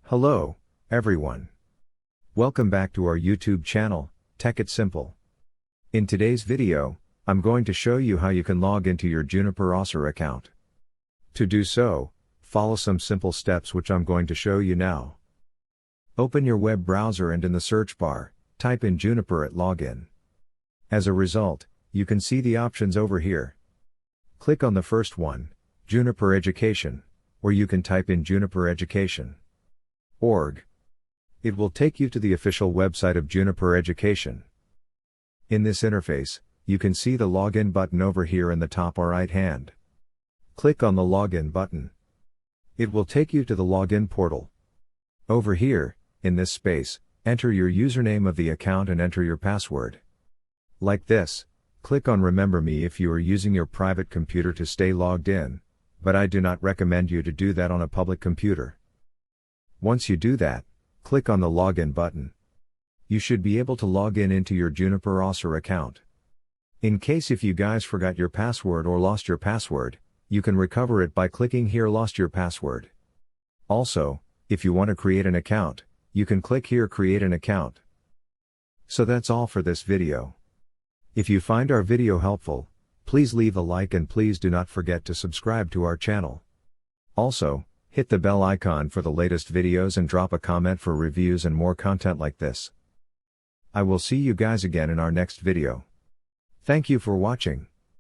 Hello, everyone. Welcome back to our YouTube channel, Tech It Simple. In today's video, I'm going to show you how you can log into your Juniper HR account. To do so, follow some simple steps which I'm going to show you now. Open your web browser and in the search bar, type in Juniper at login. As a result, you can see the options over here. Click on the first one, Juniper Education, or you can type in Juniper Education. .org. It will take you to the official website of Juniper Education. In this interface, you can see the login button over here in the top right hand. Click on the login button. It will take you to the login portal. Over here, in this space, enter your username of the account and enter your password. Like this, click on Remember Me if you are using your private computer to stay logged in, but I do not recommend you to do that on a public computer. Once you do that, click on the Login button. You should be able to log in into your Juniper HR account. In case if you guys forgot your password or lost your password, you can recover it by clicking here Lost Your Password. Also, if you want to create an account, you can click here Create an Account. So that's all for this video. If you find our video helpful, please leave a like and please do not forget to subscribe to our channel. Also, hit the bell icon for the latest videos and drop a comment for reviews and more content like this. I will see you guys again in our next video. Thank you for watching.